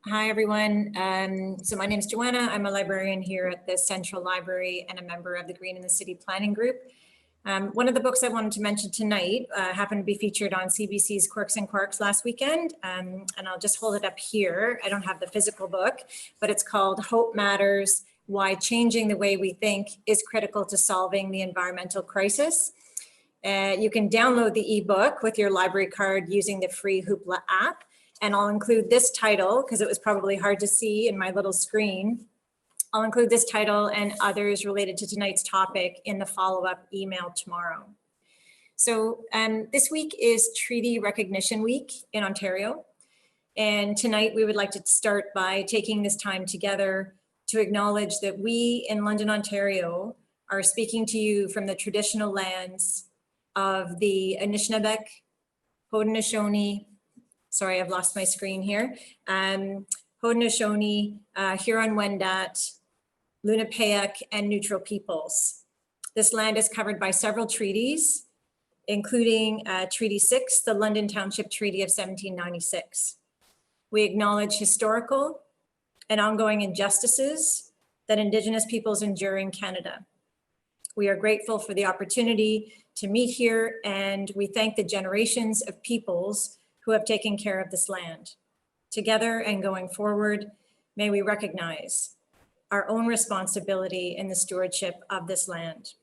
Hi, everyone. So my name is Joanna. I'm a librarian here at the Central Library and a member of the Green in the City Planning Group. One of the books I wanted to mention tonight happened to be featured on CBC's Quirks and Quarks last weekend, and I'll just hold it up here. I don't have the physical book, but it's called Hope Matters: Why Changing the Way We Think is Critical to Solving the Environmental Crisis. You can download the ebook with your library card using the free Hoopla app. And I'll include this title because it was probably hard to see in my little screen. I'll include this title and others related to tonight's topic in the follow-up email tomorrow. So this week is Treaty Recognition Week in Ontario. And tonight we would like to start by taking this time together to acknowledge that we in London, Ontario are speaking to you from the traditional lands of the Anishinaabe, Haudenosaunee, sorry, I've lost my screen here. Haudenosaunee, Huron-Wendat, Lenape, and neutral peoples. This land is covered by several treaties, including Treaty 6, the London Township Treaty of 1796. We acknowledge historical and ongoing injustices that Indigenous peoples endure in Canada. We are grateful for the opportunity to meet here, and we thank the generations of peoples who have taken care of this land. Together and going forward, may we recognize our own responsibility in the stewardship of this land.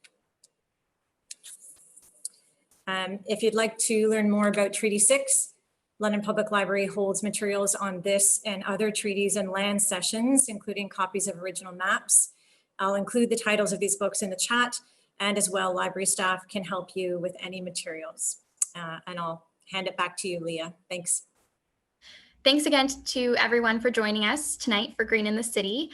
If you'd like to learn more about Treaty 6, London Public Library holds materials on this and other treaties and land sessions, including copies of original maps. I'll include the titles of these books in the chat, and as well, library staff can help you with any materials. And I'll hand it back to you, Leah. Thanks. Thanks again to everyone for joining us tonight for Green in the City.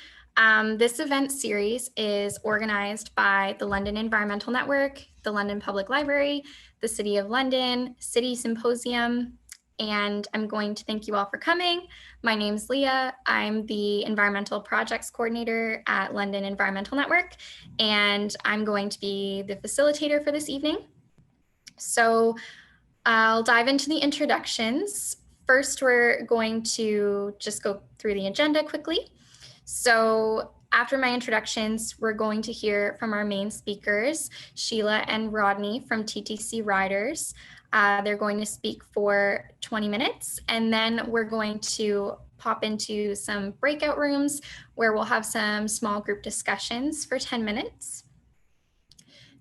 This event series is organized by the London Environmental Network, the London Public Library, the City of London, City Symposium, and I'm going to thank you all for coming. My name's Leah. I'm the Environmental Projects Coordinator at London Environmental Network, and I'm going to be the facilitator for this evening. So I'll dive into the introductions. First, we're going to just go through the agenda quickly. So after my introductions, we're going to hear from our main speakers, Shelagh and Rodney from TTCriders. They're going to speak for 20 minutes, and then we're going to pop into some breakout rooms where we'll have some small group discussions for 10 minutes.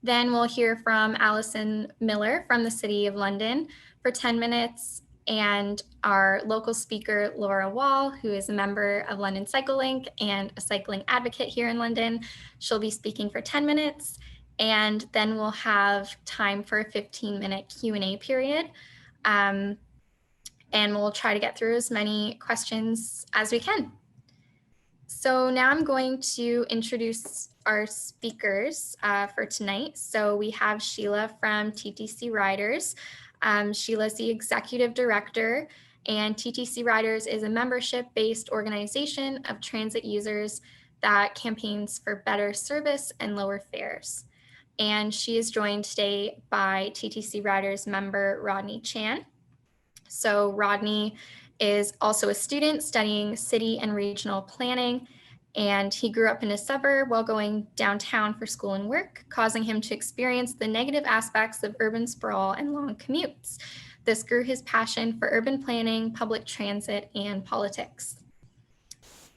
Then we'll hear from Allison Miller from the City of London for 10 minutes, and our local speaker, Laura Wall, who is a member of London Cycle Link and a cycling advocate here in London. She'll be speaking for 10 minutes, and then we'll have time for a 15-minute Q&A period. And we'll try to get through as many questions as we can. So now I'm going to introduce our speakers for tonight. So we have Shelagh from TTCriders. Shelagh's the executive director, and TTCriders is a membership-based organization of transit users that campaigns for better service and lower fares. And she is joined today by TTCriders member Rodney Chan. So Rodney is also a student studying city and regional planning, and he grew up in a suburb while going downtown for school and work, causing him to experience the negative aspects of urban sprawl and long commutes. This grew his passion for urban planning, public transit, and politics.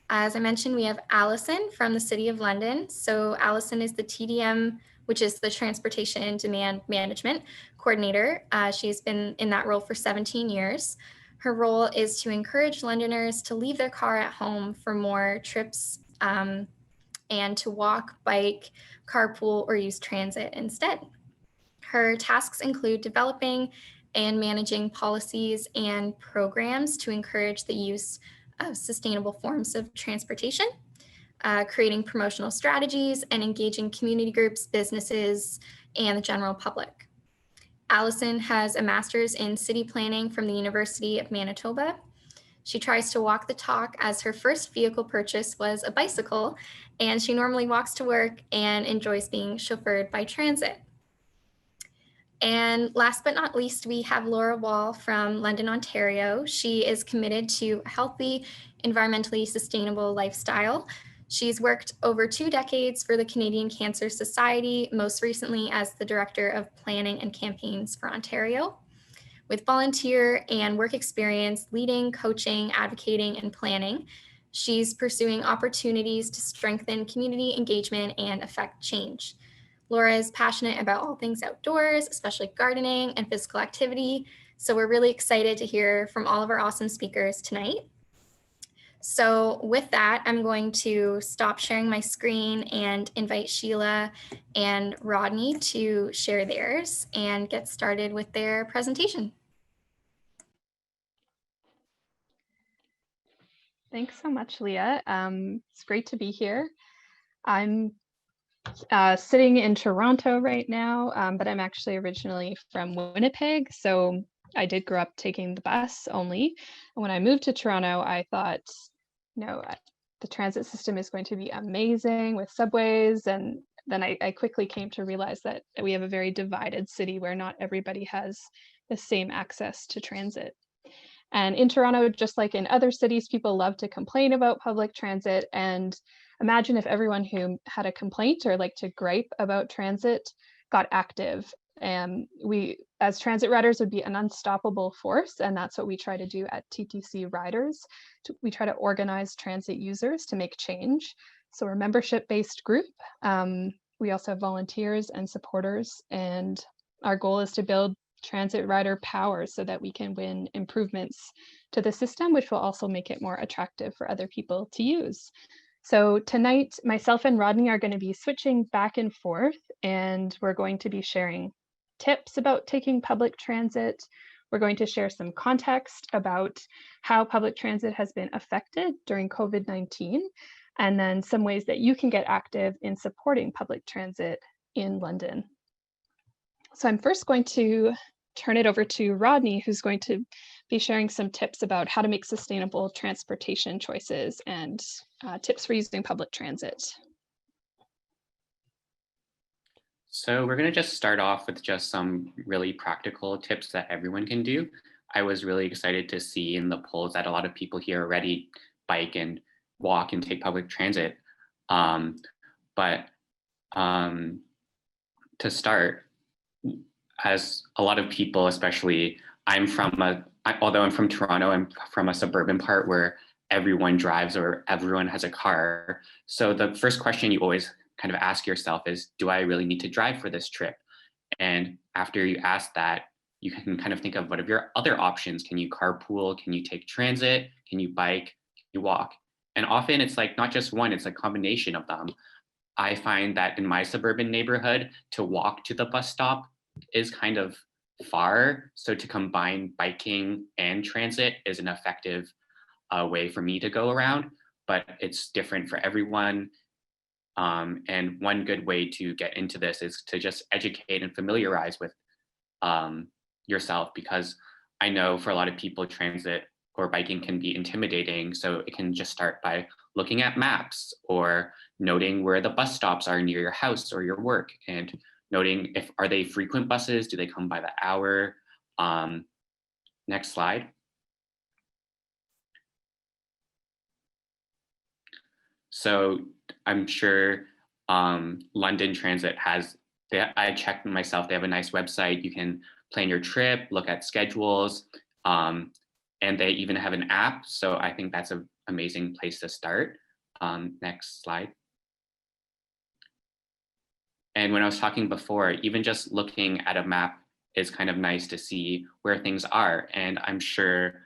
As I mentioned, we have Allison from the City of London. So Allison is the TDM, which is the Transportation and Demand Management Coordinator. She's been in that role for 17 years. Her role is to encourage Londoners to leave their car at home for more trips and to walk, bike, carpool, or use transit instead. Her tasks include developing and managing policies and programs to encourage the use of sustainable forms of transportation, creating promotional strategies, and engaging community groups, businesses, and the general public. Allison has a master's in city planning from the University of Manitoba. She tries to walk the talk as her first vehicle purchase was a bicycle, and she normally walks to work and enjoys being chauffeured by transit. And last but not least, we have Laura Wall from London, Ontario. She is committed to a healthy, environmentally sustainable lifestyle. She's worked over 2 decades for the Canadian Cancer Society, most recently as the Director of Planning and Campaigns for Ontario. With volunteer and work experience leading, coaching, advocating, and planning, she's pursuing opportunities to strengthen community engagement and affect change. Laura is passionate about all things outdoors, especially gardening and physical activity. So we're really excited to hear from all of our awesome speakers tonight. So with that, I'm going to stop sharing my screen and invite Shelagh and Rodney to share theirs and get started with their presentation. Thanks so much, Leah. It's great to be here. I'm sitting in Toronto right now, but I'm actually originally from Winnipeg. So I did grow up taking the bus only. And when I moved to Toronto, I thought, the transit system is going to be amazing with subways. And then I quickly came to realize that we have a very divided city where not everybody has the same access to transit. And in Toronto, just like in other cities, people love to complain about public transit. And imagine if everyone who had a complaint or like to gripe about transit got active. And we, as transit riders, would be an unstoppable force. And that's what we try to do at TTCriders. We try to organize transit users to make change. So we're a membership-based group. We also have volunteers and supporters. And our goal is to build transit rider power so that we can win improvements to the system, which will also make it more attractive for other people to use. So tonight, myself and Rodney are going to be switching back and forth, and we're going to be sharing tips about taking public transit. We're going to share some context about how public transit has been affected during COVID-19, and then some ways that you can get active in supporting public transit in London. So I'm first going to turn it over to Rodney, who's going to be sharing some tips about how to make sustainable transportation choices and tips for using public transit. So we're going to just start off with just some really practical tips that everyone can do. I was really excited to see in the polls that a lot of people here already bike and walk and take public transit. But to start, as a lot of people, especially although I'm from Toronto, I'm from a suburban part where everyone drives or everyone has a car. So the first question you always kind of ask yourself is, do I really need to drive for this trip? And after you ask that, you can kind of think of what are your other options. Can you carpool? Can you take transit? Can you bike? Can you walk? And often it's like not just one, it's a combination of them. I find that in my suburban neighborhood, to walk to the bus stop is kind of far. So to combine biking and transit is an effective way for me to go around, but it's different for everyone. And one good way to get into this is to just educate and familiarize with yourself, because I know for a lot of people, transit or biking can be intimidating. So it can just start by looking at maps or noting where the bus stops are near your house or your work, and noting are they frequent buses? Do they come by the hour? Next slide. So I'm sure London Transit I checked myself, they have a nice website. You can plan your trip, look at schedules, and they even have an app. So I think that's an amazing place to start. Next slide. And when I was talking before, even just looking at a map is kind of nice to see where things are. And I'm sure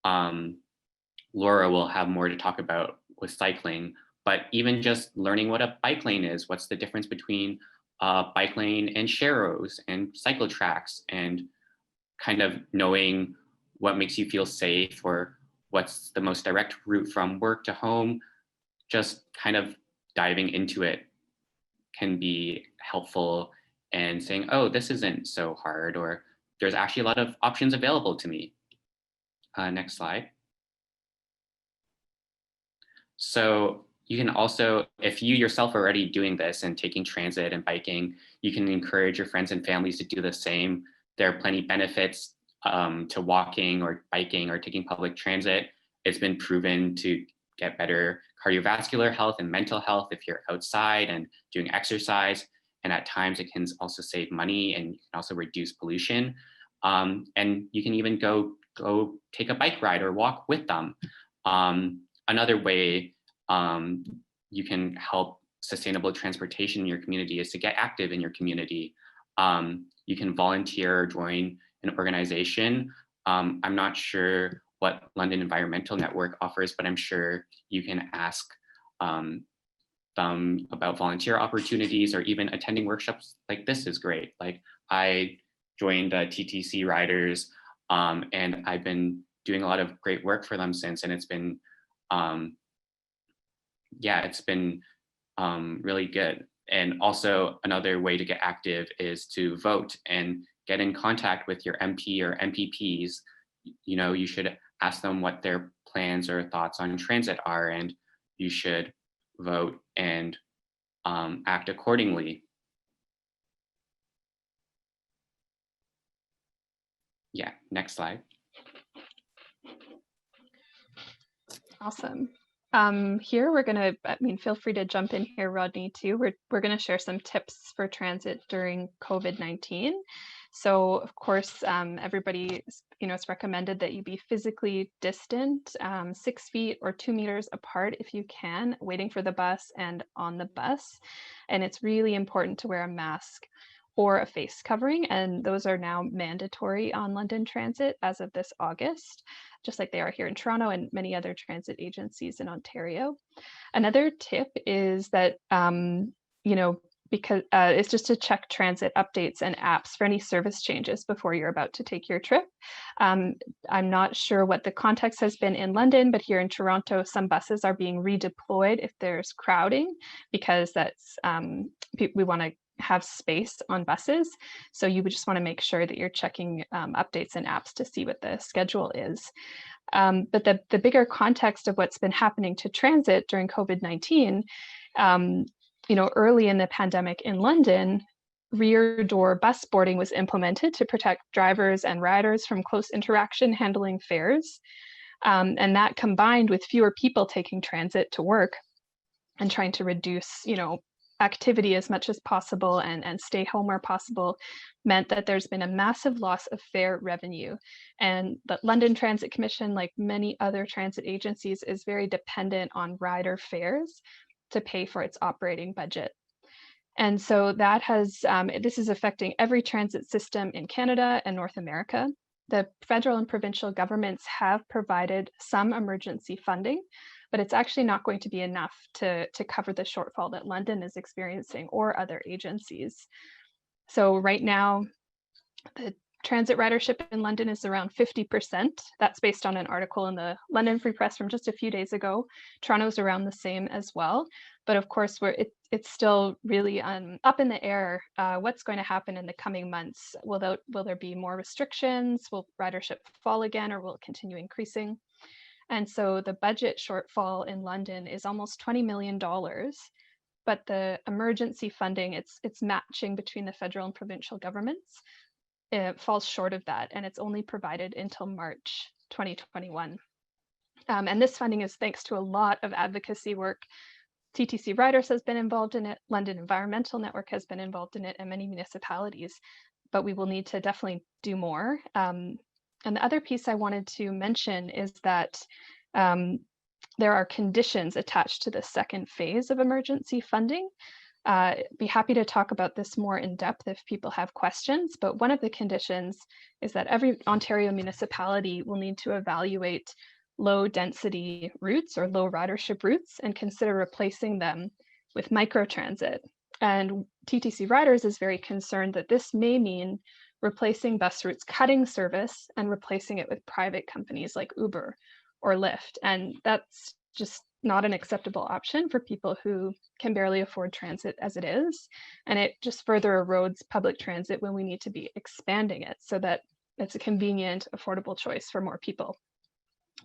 Laura will have more to talk about with cycling, but even just learning what a bike lane is, what's the difference between a bike lane and sharrows and cycle tracks, and kind of knowing what makes you feel safe or what's the most direct route from work to home, just kind of diving into it can be helpful, and saying, oh, this isn't so hard, or there's actually a lot of options available to me. Next slide. So you can also, if you yourself are already doing this and taking transit and biking, you can encourage your friends and families to do the same. There are plenty benefits to walking or biking or taking public transit. It's been proven to get better cardiovascular health and mental health if you're outside and doing exercise. And at times it can also save money, and you can also reduce pollution. And you can even go take a bike ride or walk with them. Another way you can help sustainable transportation in your community is to get active in your community. You can volunteer or join an organization. I'm not sure what London Environmental Network offers, but I'm sure you can ask them about volunteer opportunities, or even attending workshops like this is great. Like, I joined TTCriders, and I've been doing a lot of great work for them since, and it's been really good. And also another way to get active is to vote and get in contact with your MP or MPPs. You know, you should ask them what their plans or thoughts on transit are, and you should vote and act accordingly. Yeah, next slide. Awesome. Here we're gonna, feel free to jump in here, Rodney, too. We're gonna share some tips for transit during COVID-19. So of course, everybody, it's recommended that you be physically distant, 6 feet or 2 meters apart if you can, waiting for the bus and on the bus. And it's really important to wear a mask or a face covering, and those are now mandatory on London Transit as of this August, just like they are here in Toronto and many other transit agencies in Ontario. Another tip is that, because it's just to check transit updates and apps for any service changes before you're about to take your trip. I'm not sure what the context has been in London, but here in Toronto, some buses are being redeployed if there's crowding, because that's we want to have space on buses. So you would just want to make sure that you're checking updates and apps to see what the schedule is. But the bigger context of what's been happening to transit during COVID-19, early in the pandemic in London, rear door bus boarding was implemented to protect drivers and riders from close interaction handling fares. And that, combined with fewer people taking transit to work and trying to reduce, activity as much as possible and stay home where possible, meant that there's been a massive loss of fare revenue. And the London Transit Commission, like many other transit agencies, is very dependent on rider fares to pay for its operating budget. And so that has, this is affecting every transit system in Canada and North America. The federal and provincial governments have provided some emergency funding, but it's actually not going to be enough to cover the shortfall that London is experiencing or other agencies. So right now, the transit ridership in London is around 50%. That's based on an article in the London Free Press from just a few days ago. Toronto's around the same as well. But of course, it's still really up in the air what's going to happen in the coming months. Will there be more restrictions? Will ridership fall again, or will it continue increasing? And so the budget shortfall in London is almost $20 million, but the emergency funding, it's matching between the federal and provincial governments. It falls short of that, and it's only provided until March 2021. And this funding is thanks to a lot of advocacy work. TTCriders has been involved in it, London Environmental Network has been involved in it, and many municipalities, but we will need to definitely do more. And the other piece I wanted to mention is that there are conditions attached to the second phase of emergency funding. Be happy to talk about this more in depth if people have questions, but one of the conditions is that every Ontario municipality will need to evaluate low density routes or low ridership routes and consider replacing them with microtransit. And TTCriders is very concerned that this may mean replacing bus routes, cutting service and replacing it with private companies like Uber or Lyft. And that's just not an acceptable option for people who can barely afford transit as it is. And it just further erodes public transit when we need to be expanding it so that it's a convenient, affordable choice for more people.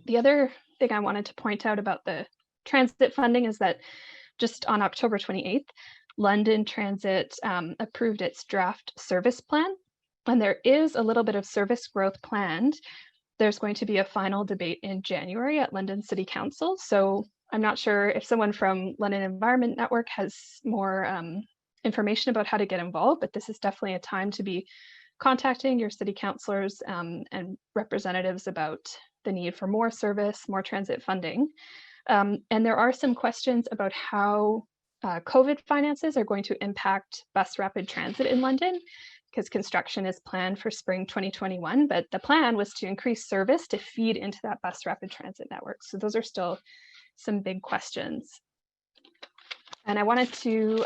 The other thing I wanted to point out about the transit funding is that just on October 28th, London Transit approved its draft service plan, and there is a little bit of service growth planned. There's going to be a final debate in January at London City Council. So I'm not sure if someone from London Environment Network has more information about how to get involved, but this is definitely a time to be contacting your city councilors and representatives about the need for more service, more transit funding. And there are some questions about how COVID finances are going to impact bus rapid transit in London, because construction is planned for spring 2021, but the plan was to increase service to feed into that bus rapid transit network. So those are still some big questions. And I wanted to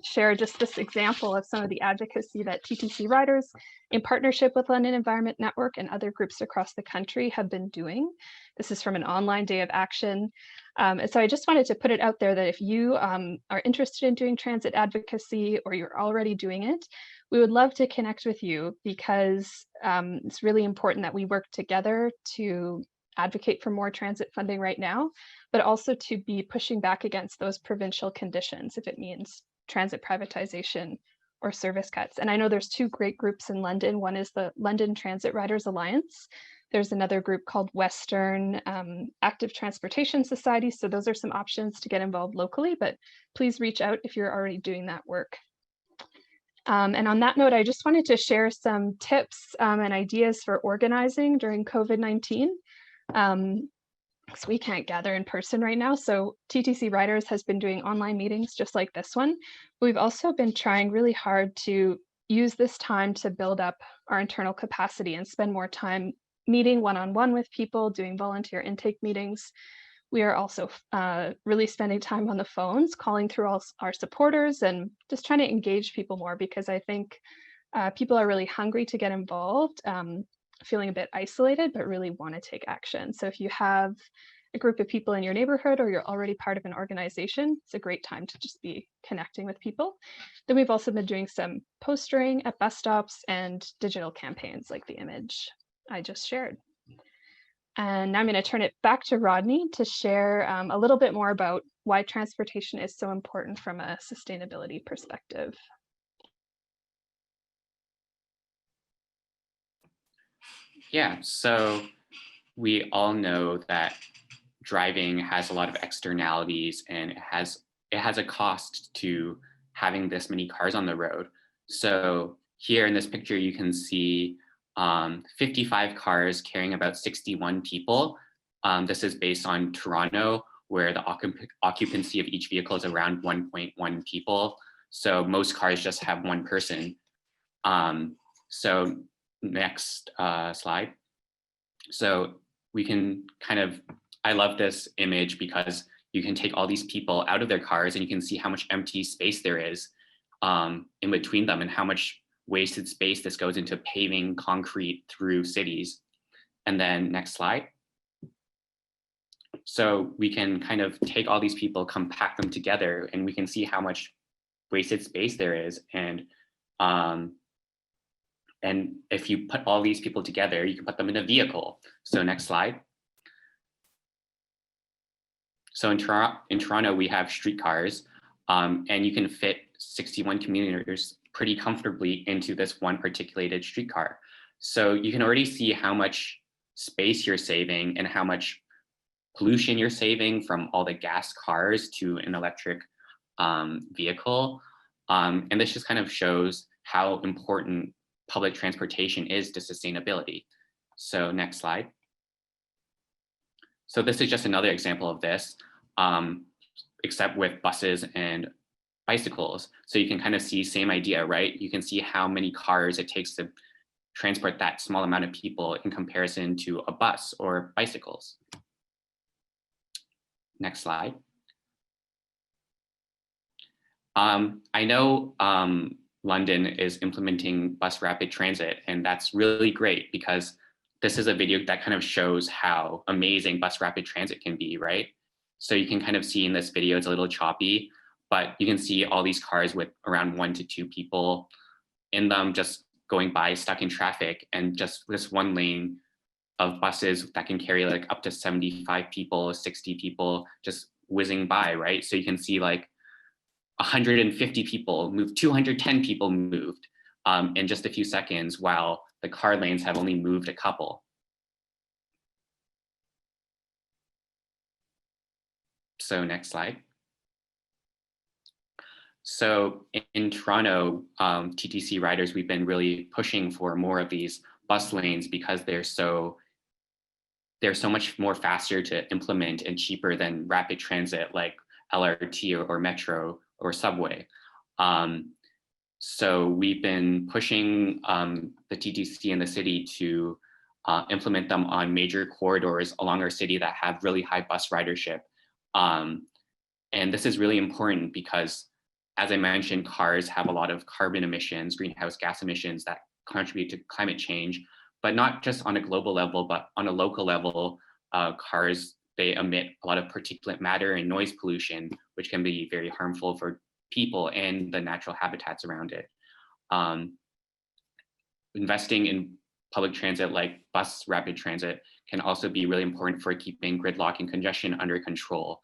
share just this example of some of the advocacy that TTCriders, in partnership with London Environment Network and other groups across the country, have been doing. This is from an online day of action. And so I just wanted to put it out there that if you are interested in doing transit advocacy or you're already doing it, we would love to connect with you, because it's really important that we work together to advocate for more transit funding right now, but also to be pushing back against those provincial conditions if it means transit privatization or service cuts. And I know there's two great groups in London. One is the London Transit Riders Alliance. There's another group called Western Active Transportation Society. So those are some options to get involved locally, but please reach out if you're already doing that work. And on that note, I just wanted to share some tips and ideas for organizing during COVID-19. So we can't gather in person right now. So TTCriders has been doing online meetings just like this one. We've also been trying really hard to use this time to build up our internal capacity and spend more time meeting one-on-one with people, doing volunteer intake meetings. We are also really spending time on the phones, calling through all our supporters and just trying to engage people more, because I think people are really hungry to get involved, feeling a bit isolated, but really want to take action. So if you have a group of people in your neighborhood or you're already part of an organization, it's a great time to just be connecting with people. Then we've also been doing some postering at bus stops and digital campaigns like the image I just shared. And now I'm going to turn it back to Rodney to share a little bit more about why transportation is so important from a sustainability perspective. Yeah, so we all know that driving has a lot of externalities, and it has a cost to having this many cars on the road. So here in this picture, you can see 55 cars carrying about 61 people. This is based on Toronto, where the occupancy of each vehicle is around 1.1 people. So most cars just have one person. So next slide. So we can kind of, I love this image because you can take all these people out of their cars and you can see how much empty space there is in between them and how much wasted space this goes into paving concrete through cities. And then next slide. So we can kind of take all these people, compact them together, and we can see how much wasted space there is. And if you put all these people together, you can put them in a vehicle. So next slide. So in Toronto, we have streetcars, and you can fit 61 commuters pretty comfortably into this one particulated streetcar. So you can already see how much space you're saving and how much pollution you're saving from all the gas cars to an electric vehicle. And this just kind of shows how important public transportation is to sustainability. So next slide. So this is just another example of this, except with buses and bicycles. So you can kind of see same idea, right? You can see how many cars it takes to transport that small amount of people in comparison to a bus or bicycles. Next slide. I know London is implementing bus rapid transit, and that's really great because this is a video that kind of shows how amazing bus rapid transit can be, right? So you can kind of see in this video, it's a little choppy, but you can see all these cars with around 1 to 2 people in them just going by stuck in traffic, and just this one lane of buses that can carry like up to 75 people, 60 people just whizzing by, right? So you can see like 150 people moved, 210 people moved in just a few seconds, while the car lanes have only moved a couple. So next slide. So in Toronto, TTCriders, we've been really pushing for more of these bus lanes because they're so much more faster to implement and cheaper than rapid transit like LRT or metro or subway. So we've been pushing the TTC and the city to implement them on major corridors along our city that have really high bus ridership. And this is really important because, as I mentioned, cars have a lot of carbon emissions, greenhouse gas emissions that contribute to climate change, but not just on a global level, but on a local level. Cars, they emit a lot of particulate matter and noise pollution, which can be very harmful for people and the natural habitats around it. Investing in public transit like bus rapid transit can also be really important for keeping gridlock and congestion under control.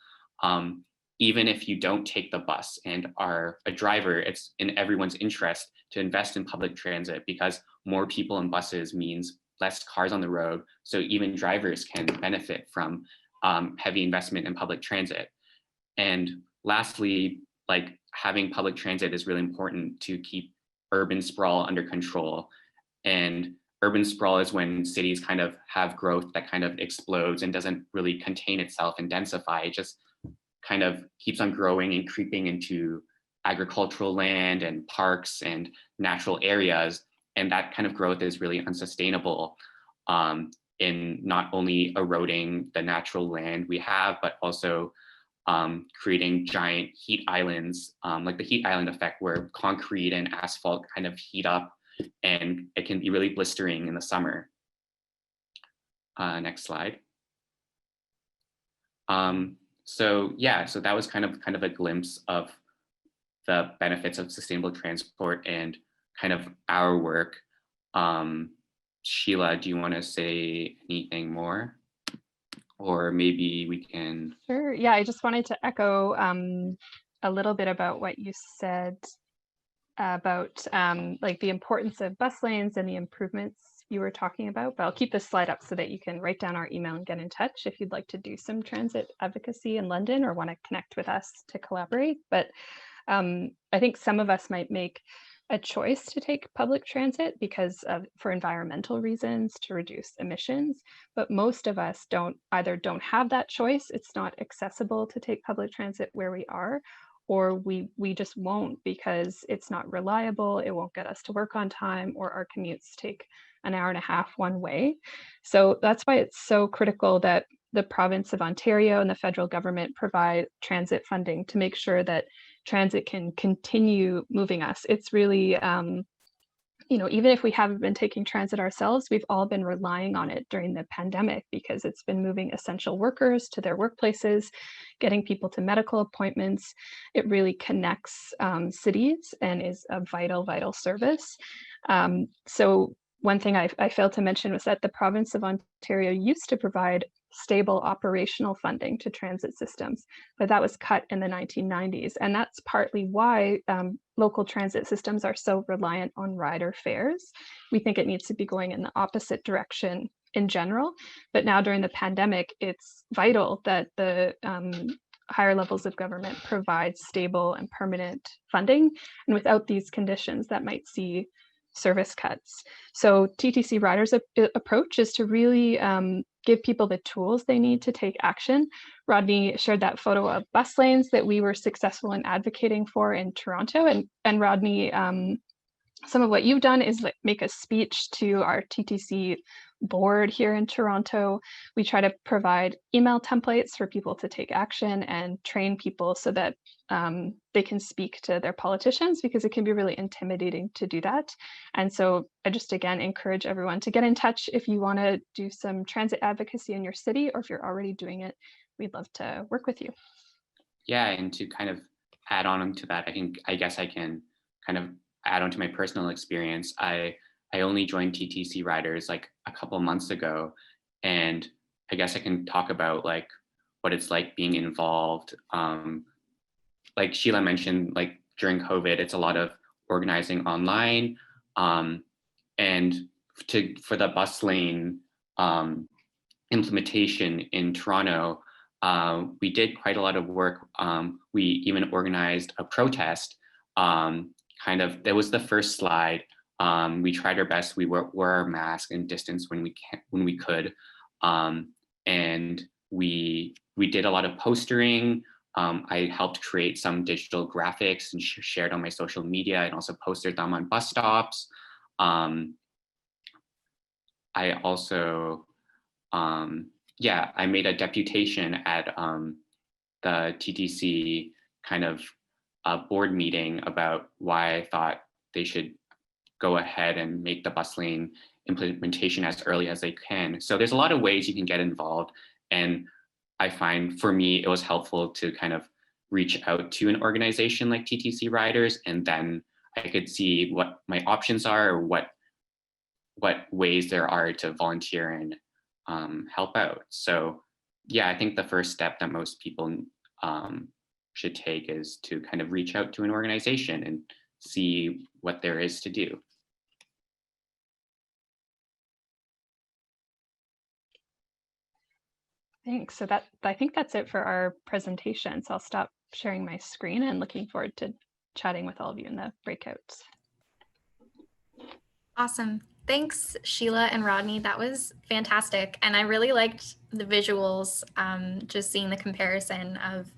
Even if you don't take the bus and are a driver, it's in everyone's interest to invest in public transit because more people in buses means less cars on the road. So even drivers can benefit from heavy investment in public transit. And lastly, like having public transit is really important to keep urban sprawl under control. And urban sprawl is when cities kind of have growth that kind of explodes and doesn't really contain itself and densify. It just kind of keeps on growing and creeping into agricultural land and parks and natural areas. And that kind of growth is really unsustainable in not only eroding the natural land we have, but also creating giant heat islands, like the heat island effect, where concrete and asphalt kind of heat up and it can be really blistering in the summer. Next slide. So yeah, so that was kind of a glimpse of the benefits of sustainable transport and kind of our work. Sheila, do you want to say anything more? Or maybe we can. Sure. Yeah, I just wanted to echo a little bit about what you said about like the importance of bus lanes and the improvements you were talking about, but I'll keep this slide up so that you can write down our email and get in touch if you'd like to do some transit advocacy in London or want to connect with us to collaborate. But I think some of us might make a choice to take public transit because of for environmental reasons to reduce emissions, but most of us don't have that choice. It's not accessible to take public transit where we are, or we just won't because it's not reliable, it won't get us to work on time, or our commutes take an hour and a half one way. So that's why it's so critical that the province of Ontario and the federal government provide transit funding to make sure that transit can continue moving us. It's really, you know, even if we haven't been taking transit ourselves, we've all been relying on it during the pandemic because it's been moving essential workers to their workplaces, getting people to medical appointments. It really connects cities and is a vital, vital service. So one thing I failed to mention was that the province of Ontario used to provide stable operational funding to transit systems, but that was cut in the 1990s. And that's partly why local transit systems are so reliant on rider fares. We think it needs to be going in the opposite direction in general, but now during the pandemic, it's vital that the higher levels of government provide stable and permanent funding. And without these conditions, that might see service cuts. So TTCriders' approach is to really give people the tools they need to take action. Rodney shared that photo of bus lanes that we were successful in advocating for in Toronto. And Rodney, some of what you've done is like make a speech to our TTC board here in Toronto. We try to provide email templates for people to take action and train people so that they can speak to their politicians, because it can be really intimidating to do that. And so I just again encourage everyone to get in touch if you want to do some transit advocacy in your city, or if you're already doing it, we'd love to work with you. Yeah, and to kind of add on to that, I guess I can kind of add on to my personal experience. I only joined TTCriders like a couple months ago, And I guess I can talk about like what it's like being involved. Like Sheila mentioned, like during COVID, it's a lot of organizing online. And for the bus lane implementation in Toronto, we did quite a lot of work. We even organized a protest. That was the first slide. We tried our best. We wore our mask and distance when we could, and we did a lot of postering. I helped create some digital graphics and shared on my social media, and also posted them on bus stops. I also, I made a deputation at the TTC kind of board meeting about why I thought they should go ahead and make the bus lane implementation as early as they can. So there's a lot of ways you can get involved. And I find for me, it was helpful to kind of reach out to an organization like TTCriders, and then I could see what my options are, or what ways there are to volunteer and help out. So yeah, I think the first step that most people should take is to kind of reach out to an organization and see what there is to do. Thanks. So I think that's it for our presentation. So I'll stop sharing my screen and looking forward to chatting with all of you in the breakouts. Awesome. Thanks, Sheila and Rodney. That was fantastic. And I really liked the visuals, just seeing the comparison of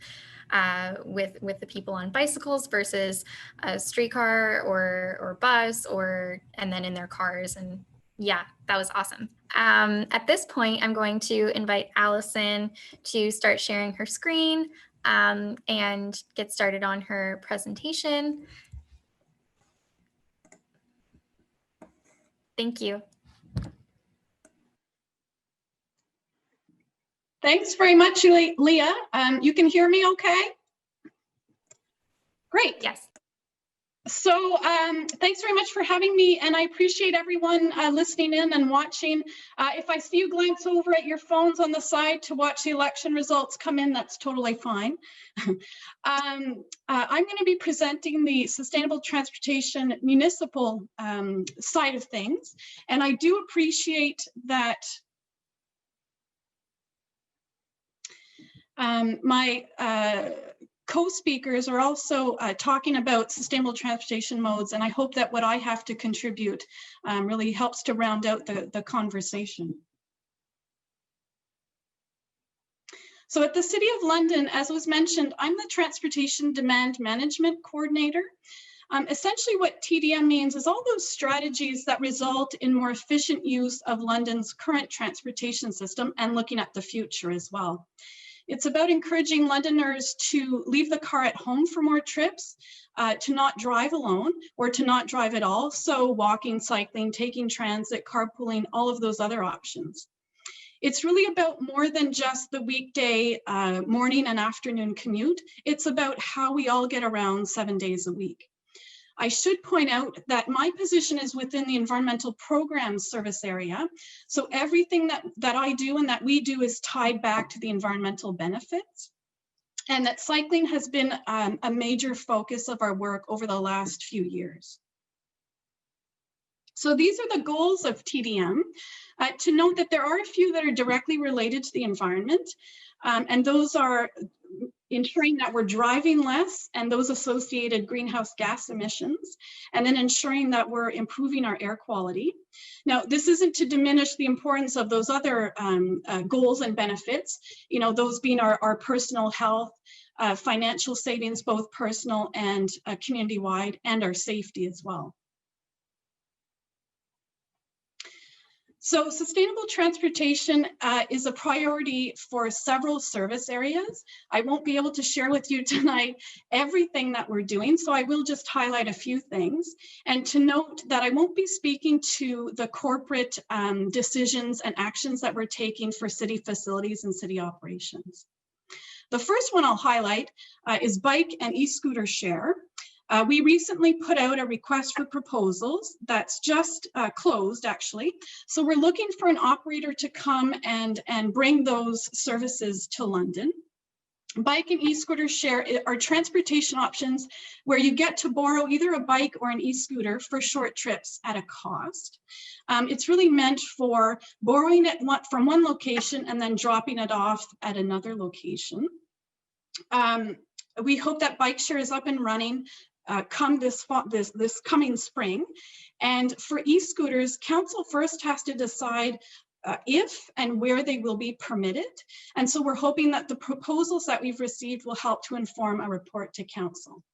with the people on bicycles versus a streetcar or bus, and then in their cars. And yeah, that was awesome. At this point, I'm going to invite Allison to start sharing her screen and get started on her presentation. Thank you. Thanks very much, Leah. You can hear me okay? Great. Yes. So thanks very much for having me, and I appreciate everyone listening in and watching. If I see you glance over at your phones on the side to watch the election results come in, that's totally fine. I'm going to be presenting the Sustainable Transportation Municipal side of things, and I do appreciate that my co-speakers are also talking about sustainable transportation modes, and I hope that what I have to contribute really helps to round out the conversation. So at the City of London, as was mentioned, I'm the Transportation Demand Management Coordinator. Essentially what TDM means is all those strategies that result in more efficient use of London's current transportation system and looking at the future as well. It's about encouraging Londoners to leave the car at home for more trips, to not drive alone or to not drive at all. So walking, cycling, taking transit, carpooling, all of those other options. It's really about more than just the weekday morning and afternoon commute. It's about how we all get around 7 days a week. I should point out that my position is within the environmental programs service area. So everything that I do and that we do is tied back to the environmental benefits. And that cycling has been a major focus of our work over the last few years. So these are the goals of TDM. To note that there are a few that are directly related to the environment, and those are ensuring that we're driving less and those associated greenhouse gas emissions, and then ensuring that we're improving our air quality. Now, this isn't to diminish the importance of those other goals and benefits, you know, those being our personal health, financial savings, both personal and community-wide, and our safety as well. So sustainable transportation is a priority for several service areas. I won't be able to share with you tonight everything that we're doing, so I will just highlight a few things. And to note that I won't be speaking to the corporate decisions and actions that we're taking for city facilities and city operations. The first one I'll highlight is bike and e-scooter share. We recently put out a request for proposals that's just closed, actually. So we're looking for an operator to come and bring those services to London. Bike and e-scooter share are transportation options where you get to borrow either a bike or an e-scooter for short trips at a cost. It's really meant for borrowing it from one location and then dropping it off at another location. We hope that bike share is up and running come this coming spring. And for e-scooters, council first has to decide if and where they will be permitted. And so we're hoping that the proposals that we've received will help to inform a report to council.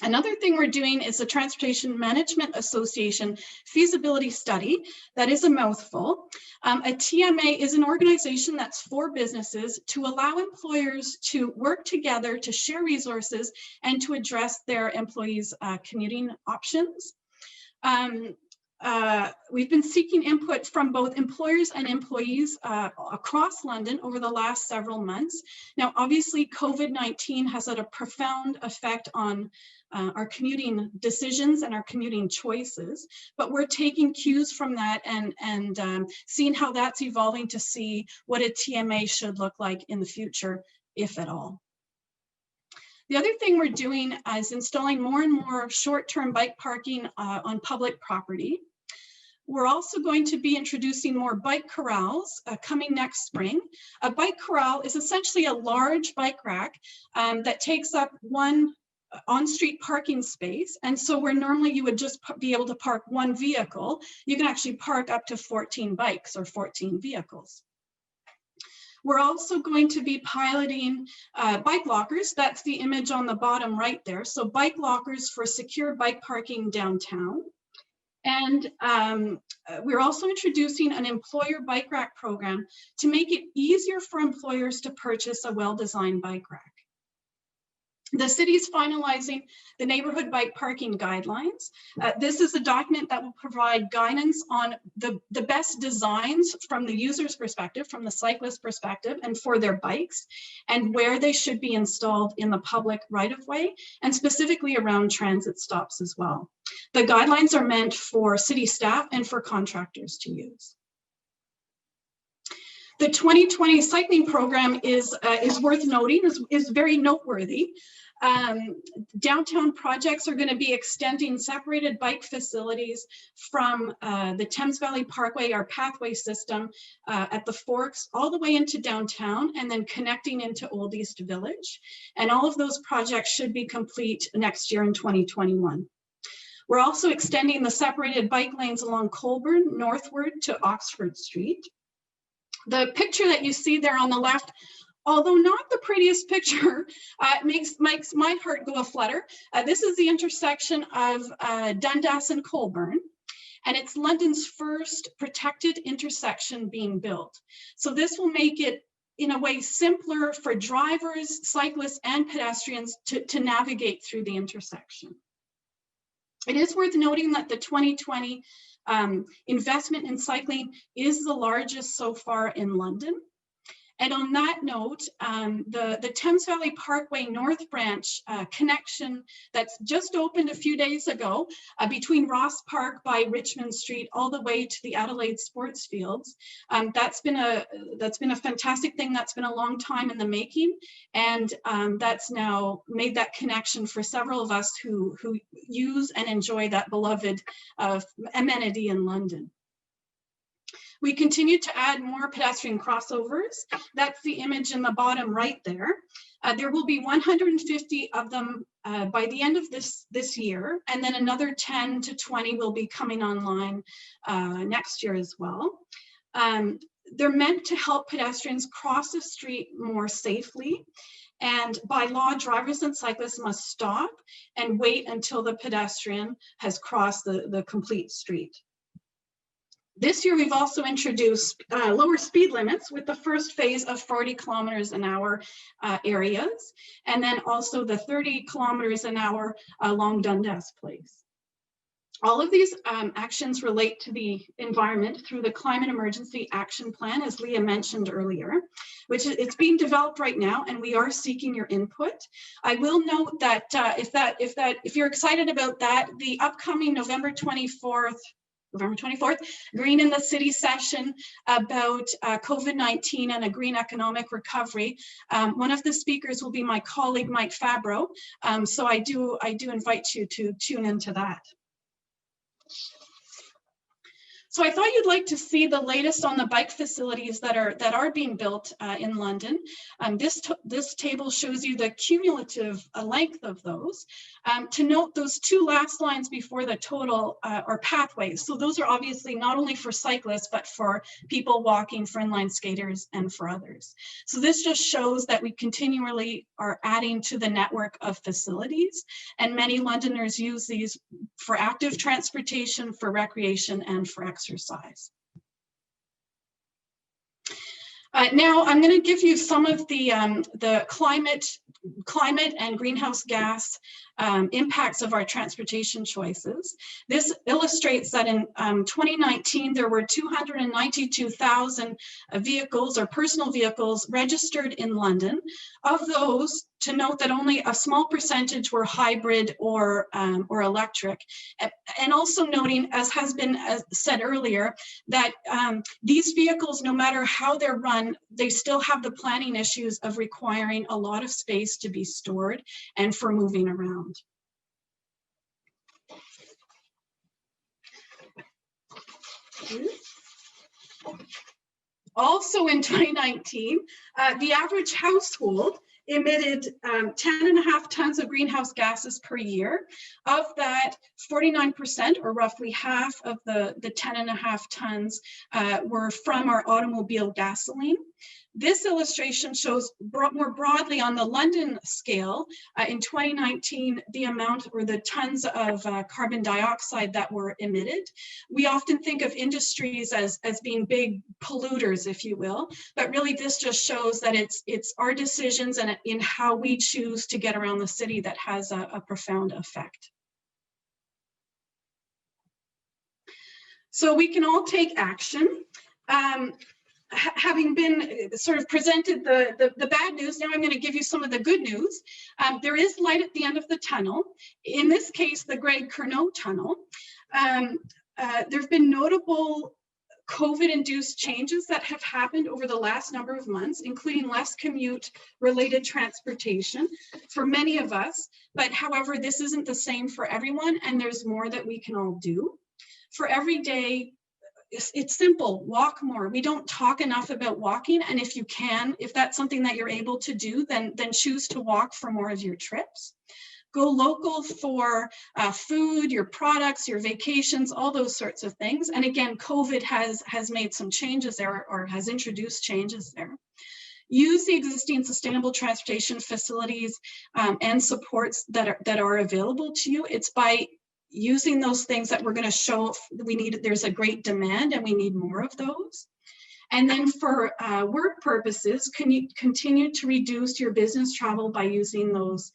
Another thing we're doing is the Transportation Management Association feasibility study. That is a mouthful. A TMA is an organization that's for businesses to allow employers to work together to share resources and to address their employees' commuting options. We've been seeking input from both employers and employees across London over the last several months. Now, obviously, COVID-19 has had a profound effect on our commuting decisions and our commuting choices, but we're taking cues from that and seeing how that's evolving to see what a TMA should look like in the future, if at all. The other thing we're doing is installing more and more short-term bike parking on public property. We're also going to be introducing more bike corrals coming next spring. A bike corral is essentially a large bike rack that takes up one on-street parking space. And so where normally you would just be able to park one vehicle, you can actually park up to 14 bikes or 14 vehicles. We're also going to be piloting bike lockers. That's the image on the bottom right there. So bike lockers for secure bike parking downtown. And we're also introducing an employer bike rack program to make it easier for employers to purchase a well-designed bike rack. The city is finalizing the neighborhood bike parking guidelines. This is a document that will provide guidance on the best designs from the user's perspective, from the cyclist perspective, and for their bikes, and where they should be installed in the public right-of-way, and specifically around transit stops as well. The guidelines are meant for city staff and for contractors to use. The 2020 cycling program is worth noting, is very noteworthy. Downtown projects are going to be extending separated bike facilities from the Thames Valley Parkway, our pathway system at the Forks, all the way into downtown and then connecting into Old East Village. And all of those projects should be complete next year in 2021. We're also extending the separated bike lanes along Colburn northward to Oxford Street. The picture that you see there on the left, although not the prettiest picture, makes my heart go aflutter. This is the intersection of Dundas and Colburn, and it's London's first protected intersection being built. So this will make it, in a way, simpler for drivers, cyclists, and pedestrians to navigate through the intersection. It is worth noting that the 2020 investment in cycling is the largest so far in London. And on that note, the Thames Valley Parkway North Branch connection that's just opened a few days ago between Ross Park by Richmond Street all the way to the Adelaide Sports Fields. That's been a fantastic thing. That's been a long time in the making, and that's now made that connection for several of us who use and enjoy that beloved amenity in London. We continue to add more pedestrian crossovers. That's the image in the bottom right there. There will be 150 of them by the end of this year, and then another 10 to 20 will be coming online next year as well. They're meant to help pedestrians cross the street more safely. And by law, drivers and cyclists must stop and wait until the pedestrian has crossed the complete street. This year, we've also introduced lower speed limits with the first phase of 40 kilometers an hour areas, and then also the 30 kilometers an hour along Dundas Place. All of these actions relate to the environment through the Climate Emergency Action Plan, as Leah mentioned earlier, which it's being developed right now, and we are seeking your input. I will note that if you're excited about that, the upcoming November 24th, Green in the City session about COVID-19 and a green economic recovery. One of the speakers will be my colleague, Mike Fabro. So I do invite you to tune into that. So I thought you'd like to see the latest on the bike facilities that are being built in London. This table shows you the cumulative length of those. To note, those two last lines before the total are pathways. So those are obviously not only for cyclists, but for people walking, for inline skaters, and for others. So this just shows that we continually are adding to the network of facilities, and many Londoners use these for active transportation, for recreation, and for exercise. Now I'm going to give you some of the climate and greenhouse gas impacts of our transportation choices. This illustrates that in 2019 there were 292,000 vehicles or personal vehicles registered in London. Of those, to note that only a small percentage were hybrid or electric, and also noting, as has been said earlier, that these vehicles, no matter how they're run, they still have the planning issues of requiring a lot of space to be stored and for moving around. Also in 2019, the average household emitted 10.5 tons of greenhouse gases per year. Of that, 49%, or roughly half of the 10.5 tons, were from our automobile gasoline. This illustration shows more broadly on the London scale, in 2019, the amount or the tons of carbon dioxide that were emitted. We often think of industries as being big polluters, if you will, but really this just shows that it's our decisions and in how we choose to get around the city that has a profound effect. So we can all take action. Having been sort of presented the bad news, now I'm going to give you some of the good news. There is light at the end of the tunnel. In this case, the Greg Cournot Tunnel. There have been notable COVID-induced changes that have happened over the last number of months, including less commute-related transportation for many of us. But however, this isn't the same for everyone, and there's more that we can all do. For every day, it's simple, walk more. We don't talk enough about walking, and if you can, if that's something that you're able to do, then choose to walk for more of your trips. Go local for food, your products, your vacations, all those sorts of things. And again, COVID has made some changes there, or has introduced changes there. Use the existing sustainable transportation facilities and supports that are available to you. It's by using those things that we're going to show there's a great demand and we need more of those. And then for work purposes, can you continue to reduce your business travel by using those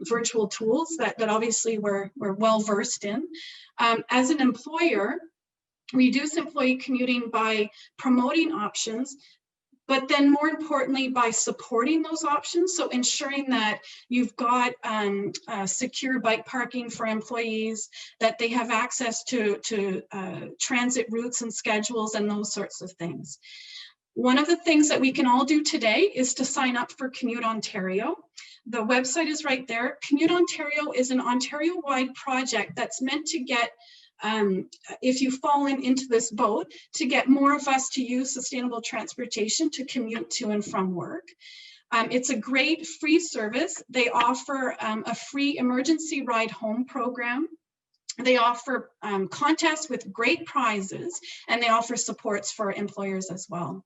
virtual tools that obviously we're well versed in. As an employer, reduce employee commuting by promoting options, but then more importantly, by supporting those options. So ensuring that you've got secure bike parking for employees, that they have access to transit routes and schedules and those sorts of things. One of the things that we can all do today is to sign up for Commute Ontario. The website is right there. Commute Ontario is an Ontario-wide project that's meant to get, if you've fallen into this boat, to get more of us to use sustainable transportation to commute to and from work. It's a great free service. They offer a free emergency ride home program. They offer contests with great prizes, and they offer supports for employers as well.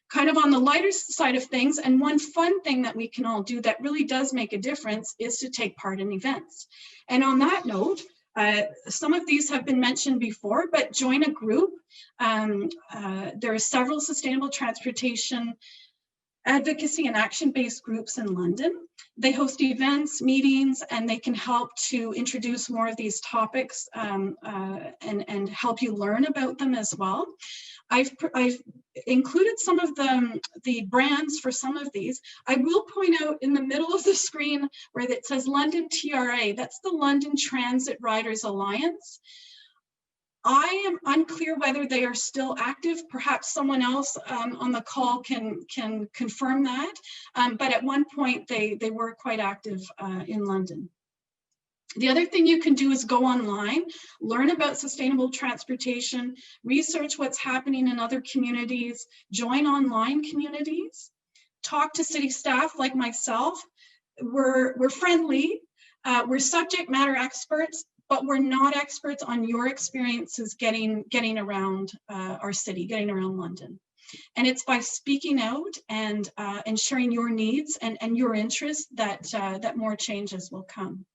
Kind of on the lighter side of things, and one fun thing that we can all do that really does make a difference is to take part in events. And on that note, some of these have been mentioned before, but join a group. There are several sustainable transportation advocacy and action-based groups in London. They host events, meetings, and they can help to introduce more of these topics and help you learn about them as well. I've included some of the brands for some of these. I will point out in the middle of the screen where it says London TRA, that's the London Transit Riders Alliance. I am unclear whether they are still active. Perhaps someone else on the call can confirm that. But at one point, they were quite active in London. The other thing you can do is go online, learn about sustainable transportation, research what's happening in other communities, join online communities, talk to city staff like myself. We're friendly, we're subject matter experts, but we're not experts on your experiences getting around our city, getting around London. And it's by speaking out and sharing your needs and your interests that more changes will come.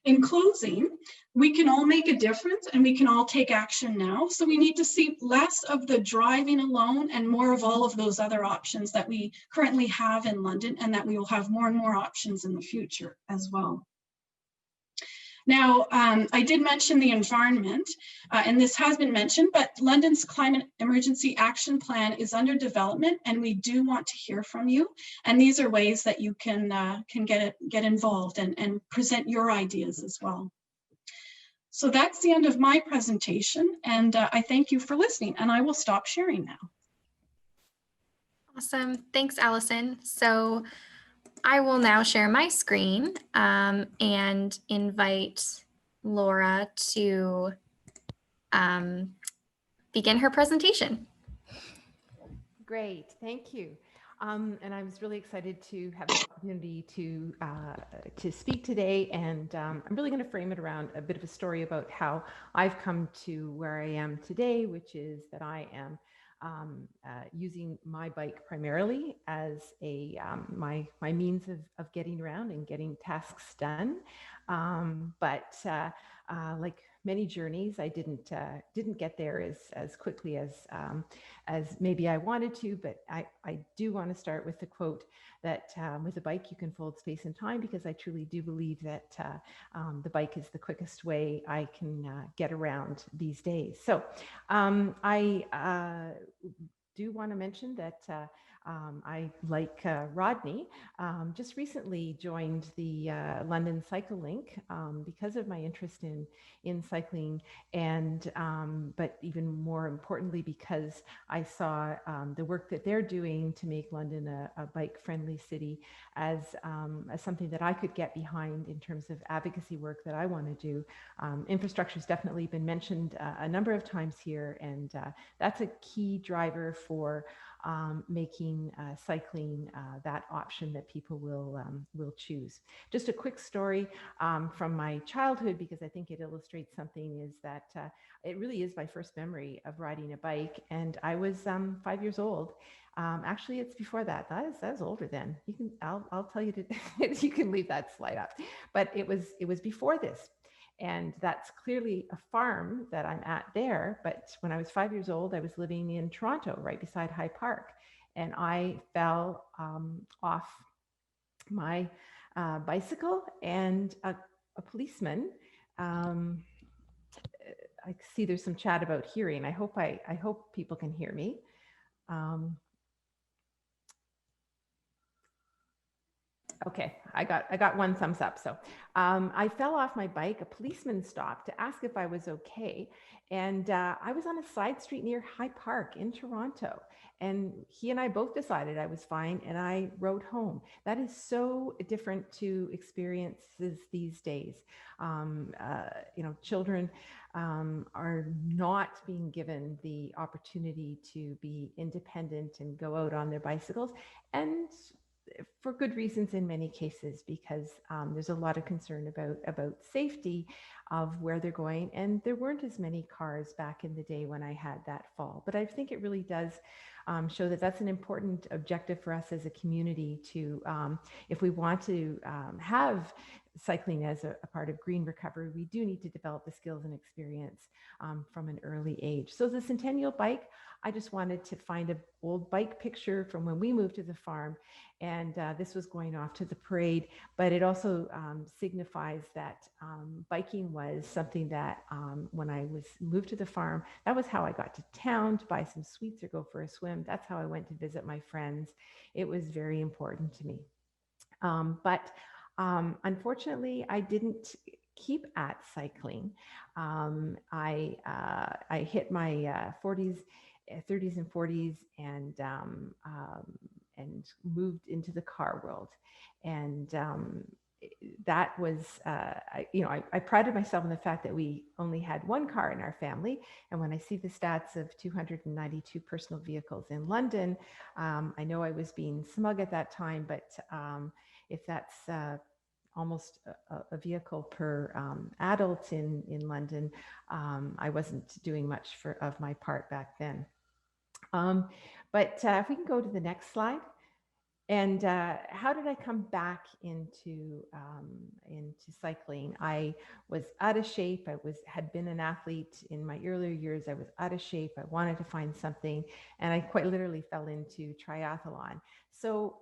In closing, we can all make a difference and we can all take action now. So we need to see less of the driving alone and more of all of those other options that we currently have in London, and that we will have more and more options in the future as well. Now, I did mention the environment, and this has been mentioned, but London's Climate Emergency Action Plan is under development, and we do want to hear from you. And these are ways that you can get involved and present your ideas as well. So that's the end of my presentation, and I thank you for listening, and I will stop sharing now. Awesome. Thanks, Allison. So I will now share my screen and invite Laura to begin her presentation. Great, thank you. And I was really excited to have the opportunity to speak today, and I'm really going to frame it around a bit of a story about how I've come to where I am today, which is that I am using my bike primarily as a my means of getting around and getting tasks done. But like many journeys, I didn't get there as quickly as maybe I wanted to. But I do want to start with the quote that with a bike you can fold space and time, because I truly do believe that the bike is the quickest way I can get around these days. So I do want to mention that I, like Rodney, just recently joined the London Cycle Link because of my interest in cycling, and but even more importantly, because I saw the work that they're doing to make London a bike-friendly city as something that I could get behind in terms of advocacy work that I want to do. Infrastructure has definitely been mentioned a number of times here, and that's a key driver for making cycling that option that people will choose. Just a quick story from my childhood, because I think it illustrates something, is that it really is my first memory of riding a bike, and I was 5 years old. Actually, it's before that. That was older then. I'll tell you to you can leave that slide up, but it was before this. And that's clearly a farm that I'm at there. But when I was 5 years old, I was living in Toronto, right beside High Park. And I fell off my bicycle, and a policeman, I see there's some chat about hearing. I hope people can hear me. Okay, I got one thumbs up. So I fell off my bike. A policeman stopped to ask if I was okay. And I was on a side street near High Park in Toronto. And he and I both decided I was fine, and I rode home. That is so different to experiences these days. Children are not being given the opportunity to be independent and go out on their bicycles. And for good reasons in many cases, because there's a lot of concern about safety of where they're going. And there weren't as many cars back in the day when I had that fall. But I think it really does show that that's an important objective for us as a community to, if we want to have cycling as a part of green recovery, we do need to develop the skills and experience from an early age. So the Centennial Bike, I just wanted to find an old bike picture from when we moved to the farm, and this was going off to the parade, but it also signifies that biking was something that when I moved to the farm, that was how I got to town to buy some sweets or go for a swim. That's how I went to visit my friends. It was very important to me. But unfortunately, I didn't keep at cycling. I hit my 30s and 40s, and moved into the car world, and that was, I prided myself on the fact that we only had one car in our family. And when I see the stats of 292 personal vehicles in London, I know I was being smug at that time, but if that's almost a vehicle per adult in London, I wasn't doing much of my part back then. But if we can go to the next slide. And how did I come back into cycling? I was out of shape. I had been an athlete in my earlier years. I was out of shape. I wanted to find something, and I quite literally fell into triathlon. So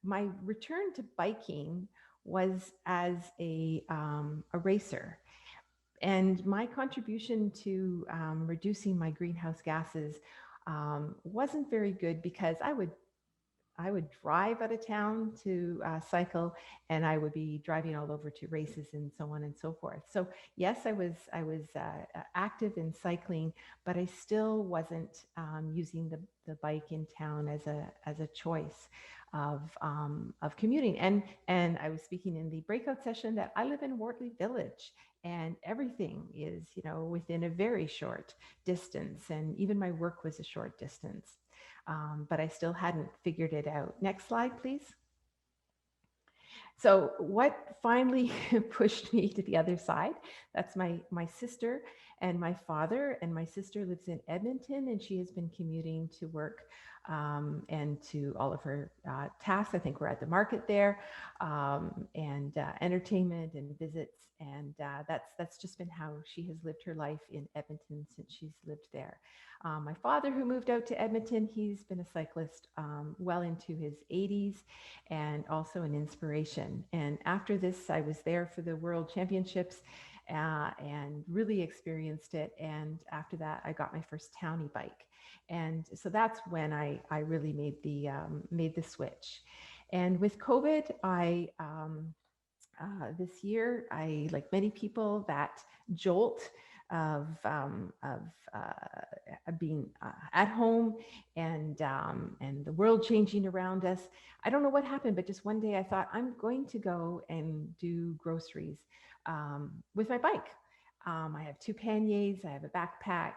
my return to biking was as a racer. And my contribution to reducing my greenhouse gases wasn't very good, because I would drive out of town to cycle, and I would be driving all over to races and so on and so forth. So yes, I was active in cycling, but I still wasn't using the bike in town as a choice of commuting. And I was speaking in the breakout session that I live in Wortley Village, and everything is, within a very short distance, and even my work was a short distance. But I still hadn't figured it out. Next slide, please. So what finally pushed me to the other side? That's my sister and my father. And my sister lives in Edmonton, and she has been commuting to work and to all of her tasks. I think we're at the market there, and entertainment and visits. And that's just been how she has lived her life in Edmonton since she's lived there. My father, who moved out to Edmonton, he's been a cyclist well into his 80s, and also an inspiration. And after this, I was there for the World Championships and really experienced it. And after that, I got my first townie bike. And so that's when I really made the switch. And with COVID, this year, like many people, that jolt of being at home and the world changing around us. I don't know what happened, but just one day I thought, I'm going to go and do groceries with my bike. I have 2 panniers, I have a backpack.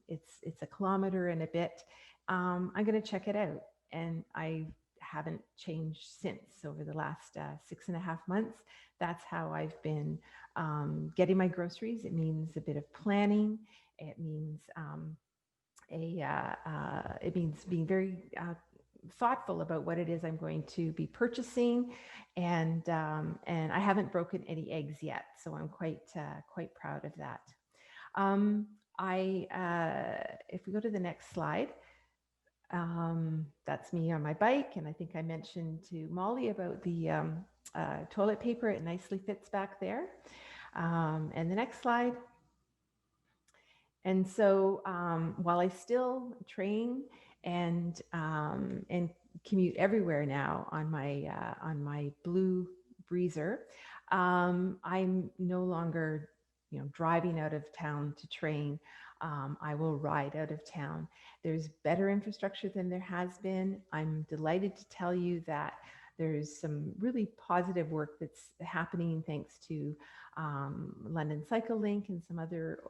It's a kilometer and a bit. I'm going to check it out. And I haven't changed since. Over the last 6.5 months, that's how I've been getting my groceries. It means a bit of planning. It means it means being very thoughtful about what it is I'm going to be purchasing, and I haven't broken any eggs yet, so I'm quite proud of that. If we go to the next slide. That's me on my bike, and I think I mentioned to Molly about the toilet paper. It nicely fits back there. And the next slide. And so while I still train and commute everywhere now on my blue breezer, I'm no longer driving out of town to train. I will ride out of town. There's better infrastructure than there has been. I'm delighted to tell you that there's some really positive work that's happening thanks to London Cycle Link and some other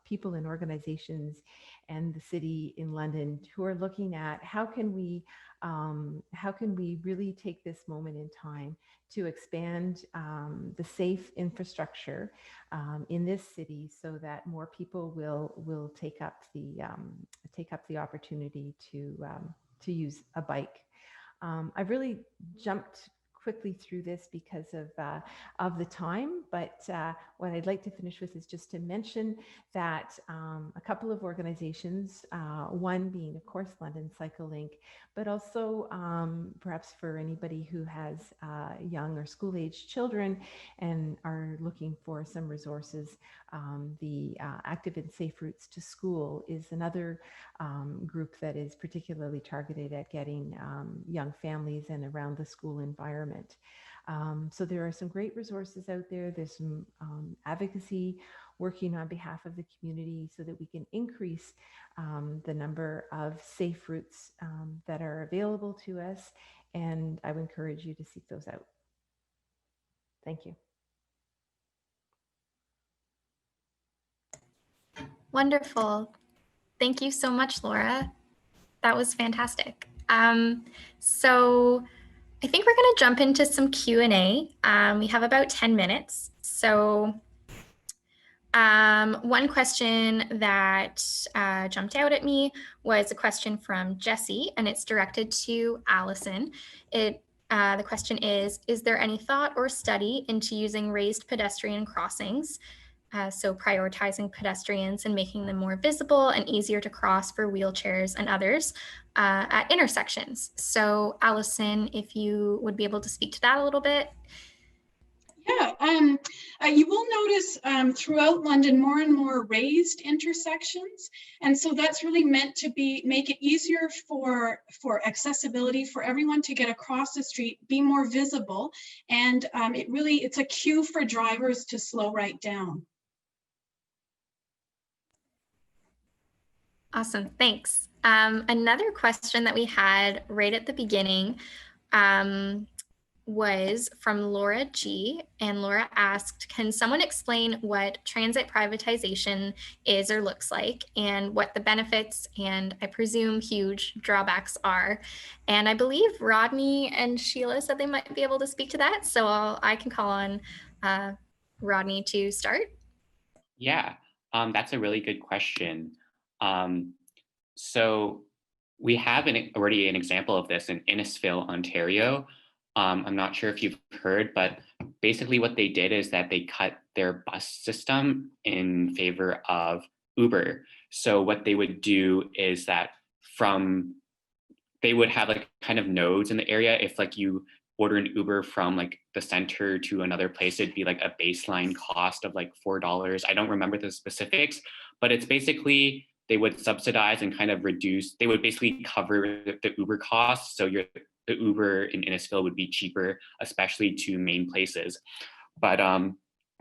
people and organizations and the city in London who are looking at how can we really take this moment in time to expand the safe infrastructure in this city so that more people will take up the opportunity to use a bike. I've really jumped quickly through this because of the time, but what I'd like to finish with is just to mention that a couple of organizations, one being of course London Cycle Link, but also perhaps for anybody who has young or school-aged children and are looking for some resources, the Active and Safe Routes to School is another group that is particularly targeted at getting young families and around the school environment. So there are some great resources out there. There's some advocacy working on behalf of the community so that we can increase the number of safe routes that are available to us. And I would encourage you to seek those out. Thank you. Wonderful. Thank you so much, Laura. That was fantastic. So I think we're going to jump into some Q&A. We have about 10 minutes. So one question that jumped out at me was a question from Jessie, and it's directed to Allison. The question is there any thought or study into using raised pedestrian crossings? So prioritizing pedestrians and making them more visible and easier to cross for wheelchairs and others at intersections. So Allison, if you would be able to speak to that a little bit. Yeah, you will notice throughout London more and more raised intersections. And so that's really meant to make it easier for accessibility for everyone to get across the street, be more visible. And it's a cue for drivers to slow right down. Awesome, thanks. Another question that we had right at the beginning was from Laura G. And Laura asked, can someone explain what transit privatization is or looks like and what the benefits and I presume huge drawbacks are? And I believe Rodney and Sheila said they might be able to speak to that. So I can call on Rodney to start. Yeah, that's a really good question. So we have already an example of this in Innisfil, Ontario. I'm not sure if you've heard, but basically what they did is that they cut their bus system in favor of Uber. So what they would do is that they would have like kind of nodes in the area. If like you order an Uber from like the center to another place, it'd be like a baseline cost of like $4. I don't remember the specifics, but it's basically they would subsidize and kind of reduce, they would basically cover the Uber costs. So the Uber in Innisfil would be cheaper, especially to main places. But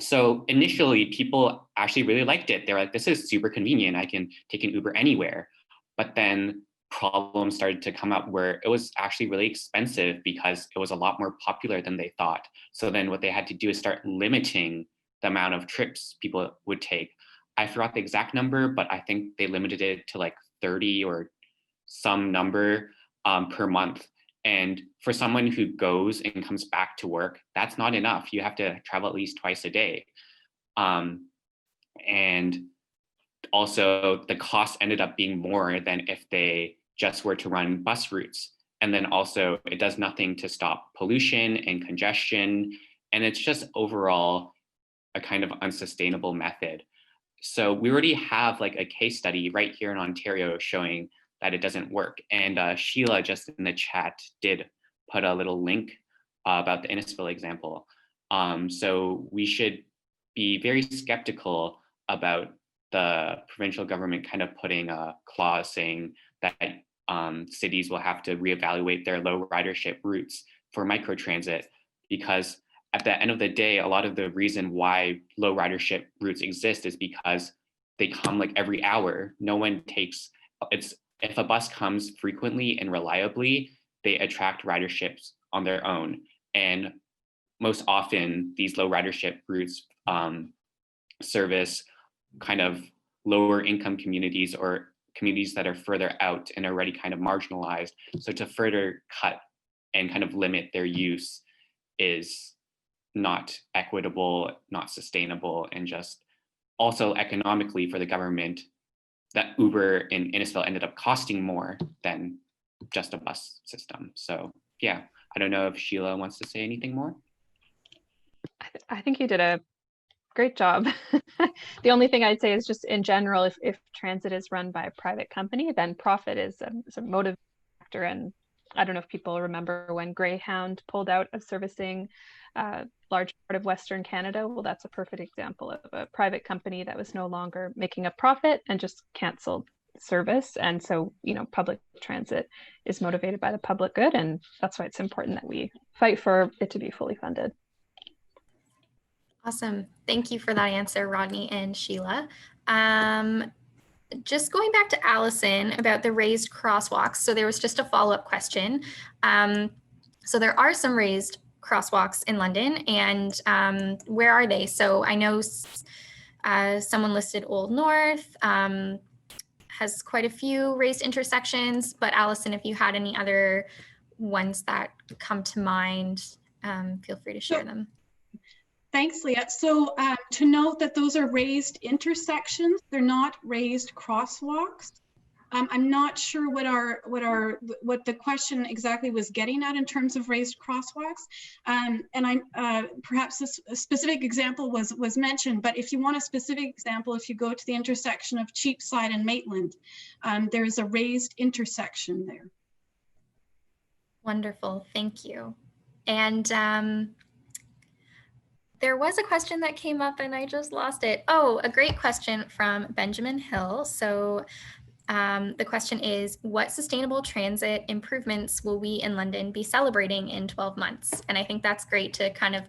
so initially people actually really liked it. They're like, this is super convenient. I can take an Uber anywhere. But then problems started to come up where it was actually really expensive because it was a lot more popular than they thought. So then what they had to do is start limiting the amount of trips people would take. I forgot the exact number, but I think they limited it to like 30 or some number per month. And for someone who goes and comes back to work, that's not enough. You have to travel at least twice a day. And also the cost ended up being more than if they just were to run bus routes. And then also it does nothing to stop pollution and congestion. And it's just overall a kind of unsustainable method. So we already have like a case study right here in Ontario showing that it doesn't work. And Sheila just in the chat did put a little link about the Innisfil example. So we should be very skeptical about the provincial government kind of putting a clause saying that cities will have to reevaluate their low ridership routes for microtransit, because at the end of the day, a lot of the reason why low ridership routes exist is because they come like every hour. No one takes, if a bus comes frequently and reliably, they attract riderships on their own. And most often these low ridership routes service kind of lower income communities or communities that are further out and already kind of marginalized. So to further cut and kind of limit their use is not equitable, not sustainable, and just also economically for the government, that Uber in Innisfil ended up costing more than just a bus system. So yeah, I don't know if Shelagh wants to say anything more. I think you did a great job. The only thing I'd say is just in general, if transit is run by a private company, then profit is a motivating factor. And I don't know if people remember when Greyhound pulled out of servicing a large part of Western Canada. Well, that's a perfect example of a private company that was no longer making a profit and just canceled service. And so, you know, public transit is motivated by the public good. And that's why it's important that we fight for it to be fully funded. Awesome. Thank you for that answer, Rodney and Shelagh. Just going back to Allison about the raised crosswalks. So there was just a follow-up question. So there are some raised crosswalks in London, and where are they? So I know someone listed Old North has quite a few raised intersections, but Allison, if you had any other ones that come to mind, feel free to share them. Thanks, Leah. So to note that those are raised intersections, they're not raised crosswalks. I'm not sure what the question exactly was getting at in terms of raised crosswalks. And perhaps a specific example was mentioned, but if you want a specific example, if you go to the intersection of Cheapside and Maitland, there's a raised intersection there. Wonderful, thank you. And there was a question that came up and I just lost it. Oh, a great question from Benjamin Hill. So the question is, what sustainable transit improvements will we in London be celebrating in 12 months? And I think that's great to kind of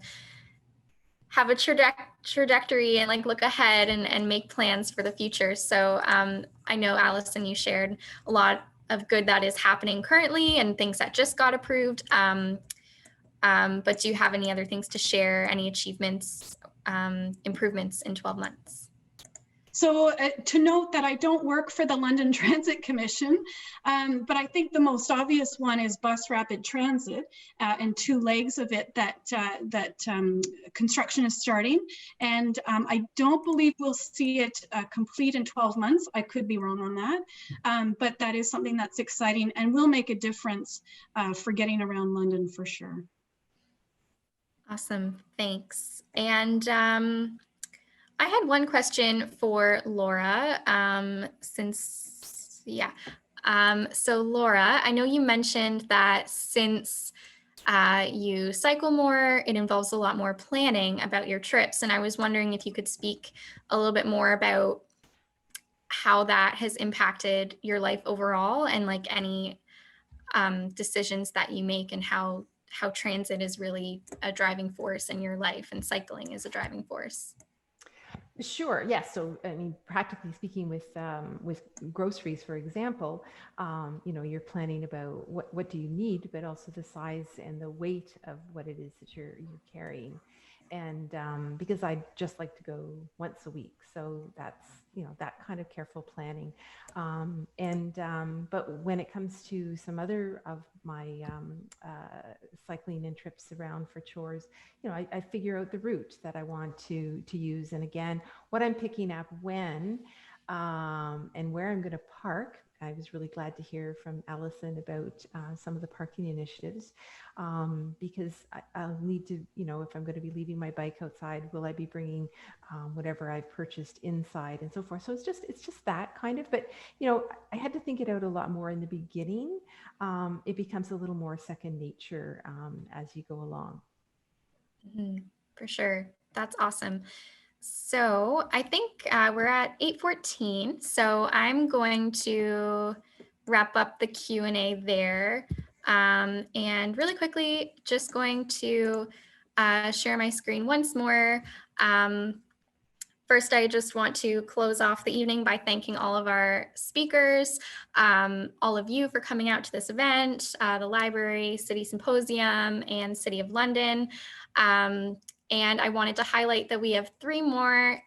have a trajectory and like look ahead and make plans for the future. So I know, Allison, you shared a lot of good that is happening currently and things that just got approved. But do you have any other things to share, any achievements, improvements in 12 months? So to note that I don't work for the London Transit Commission, but I think the most obvious one is bus rapid transit and two legs of it that construction is starting. And I don't believe we'll see it complete in 12 months. I could be wrong on that, but that is something that's exciting and will make a difference for getting around London for sure. Awesome, thanks. And I had one question for Laura, so Laura, I know you mentioned that since you cycle more, it involves a lot more planning about your trips. And I was wondering if you could speak a little bit more about how that has impacted your life overall and like any decisions that you make and how transit is really a driving force in your life and cycling is a driving force. Sure. Yes. So, I mean, practically speaking, with groceries, for example, you know, you're planning about what do you need, but also the size and the weight of what it is that you're carrying. And because I just like to go once a week, so that's, you know, that kind of careful planning. But when it comes to some other of my cycling and trips around for chores, you know, I figure out the route that I want to use, and again, what I'm picking up when and where I'm going to park. I was really glad to hear from Allison about some of the parking initiatives, because I'll need to, you know, if I'm going to be leaving my bike outside, will I be bringing whatever I've purchased inside and so forth. So it's just that kind of, but, you know, I had to think it out a lot more in the beginning. It becomes a little more second nature as you go along. Mm-hmm. For sure. That's awesome. So I think we're at 8:14. So I'm going to wrap up the Q&A there. And really quickly, just going to share my screen once more. First, I just want to close off the evening by thanking all of our speakers, all of you for coming out to this event, the library, City Symposium, and City of London. And I wanted to highlight that we have 3 more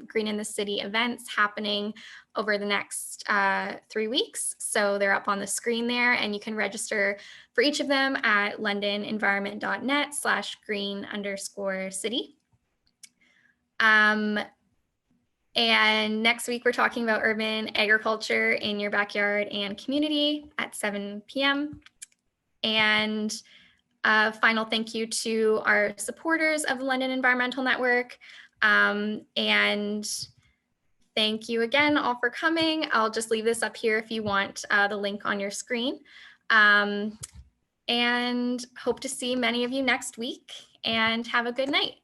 Green in the City events happening over the next 3 weeks. So they're up on the screen there, and you can register for each of them at londonenvironment.net/green_city. And next week, we're talking about urban agriculture in your backyard and community at 7 p.m. And a final thank you to our supporters of the London Environmental Network. And thank you again all for coming. I'll just leave this up here if you want the link on your screen. And hope to see many of you next week, and have a good night.